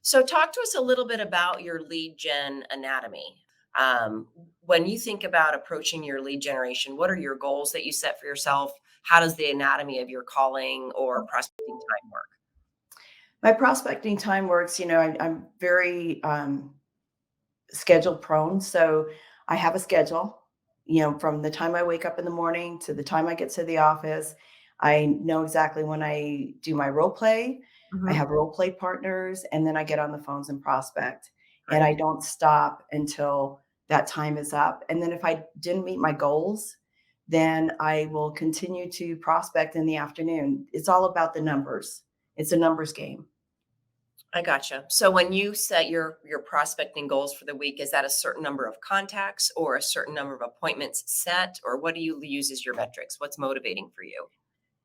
So talk to us a little bit about your lead gen anatomy. When you think about approaching your lead generation, what are your goals that you set for yourself? How does the anatomy of your calling or prospecting time work? My prospecting time works, I'm very schedule prone. So I have a schedule, from the time I wake up in the morning to the time I get to the office. I know exactly when I do my role play. I Hmm. have role play partners, and then I get on the phones and prospect. And I Great. don't stop until that time is up. And then if I didn't meet my goals, then I will continue to prospect in the afternoon. It's all about the numbers. It's a numbers game. I gotcha. So when you set your prospecting goals for the week, is that a certain number of contacts or a certain number of appointments set, or what do you use as your metrics? What's motivating for you?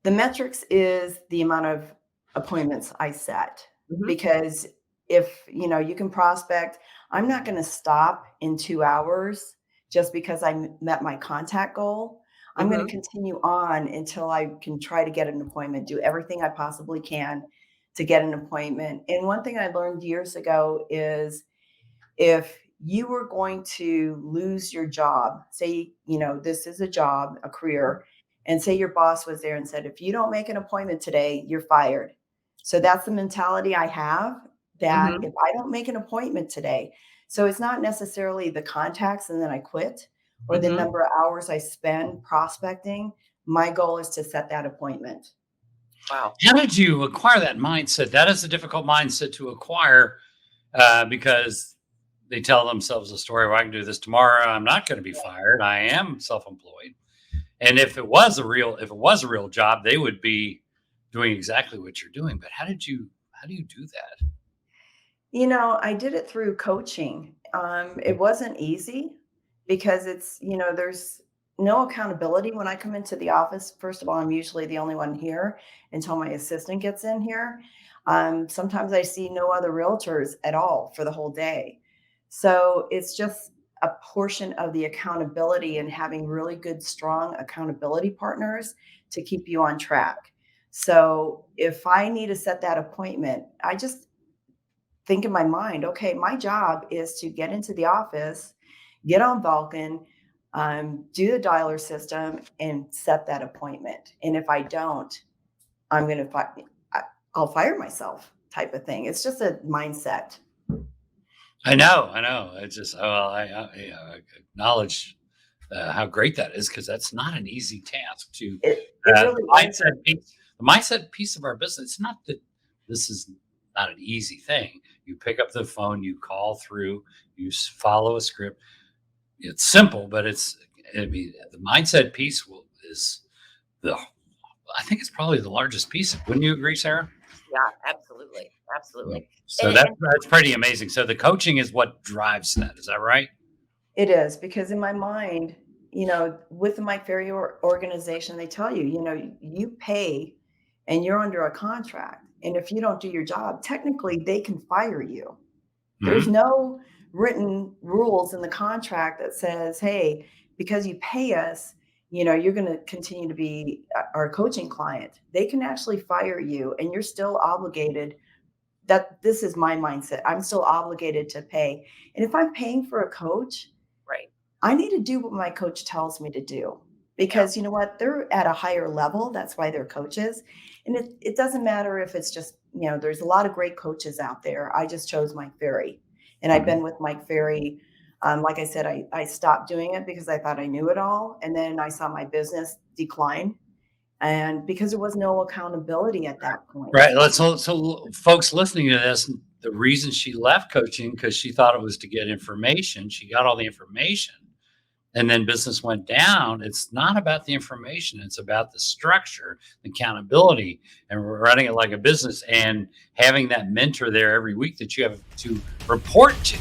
The metrics is the amount of appointments I set, Hmm. because if, you can prospect, I'm not gonna stop in 2 hours just because met my contact goal. I'm gonna Hmm. continue on until I can try to get an appointment, do everything I possibly can to get an appointment. And one thing I learned years ago is if you were going to lose your job, say, this is a job, a career, and say your boss was there and said, if you don't make an appointment today, you're fired. So that's the mentality I have, that Hmm. if I don't make an appointment today, so it's not necessarily the contacts and then I quit or the Hmm. number of hours I spend prospecting. My goal is to set that appointment. Wow. How did you acquire that mindset? That is a difficult mindset to acquire because they tell themselves a story where I can do this tomorrow. I'm not going to be fired. I am self-employed. And if it was a real job, they would be doing exactly what you're doing. But how do you do that? I did it through coaching. It wasn't easy because there's no accountability when I come into the office. First of all, I'm usually the only one here until my assistant gets in here. Sometimes I see no other realtors at all for the whole day. So it's just a portion of the accountability and having really good, strong accountability partners to keep you on track. So if I need to set that appointment, I just think in my mind, okay, my job is to get into the office, get on Vulcan, do the dialer system, and set that appointment. And if I don't, I'm going to I'll fire myself, type of thing. It's just a mindset. I know. It's just, I acknowledge how great that is because that's not an easy task to It really isn't. the mindset piece of our business. It's not that this is not an easy thing. You pick up the phone, you call through, follow a script. It's simple, but I mean, the mindset piece is the, I think it's probably the largest piece. Wouldn't you agree, Sarah? Yeah, absolutely. Yeah. Absolutely. So And that's pretty amazing. So the coaching is what drives that. Is that right? It is, because in my mind, with the Mike Ferry organization, they tell you, you pay and you're under a contract. And if you don't do your job, technically they can fire you. There's Hmm. no written rules in the contract that says, hey, because you pay us, you're going to continue to be our coaching client. They can actually fire you and you're still obligated. That This is my mindset. I'm still obligated to pay. And if I'm paying for a coach, right. I need to do what my coach tells me to do, Yeah. because you know what? They're at a higher level. That's why they're coaches. And it doesn't matter if it's just, there's a lot of great coaches out there. I just chose Mike Ferry. And I've been with Mike Ferry. Like I said, I stopped doing it because I thought I knew it all. And then I saw my business decline. And because there was no accountability at that point. Right. So folks listening to this, the reason she left coaching because she thought it was to get information. She got all the information, and then business went down. It's not about the information; it's about the structure, the accountability, and running it like a business, and having that mentor there every week that you have to report to.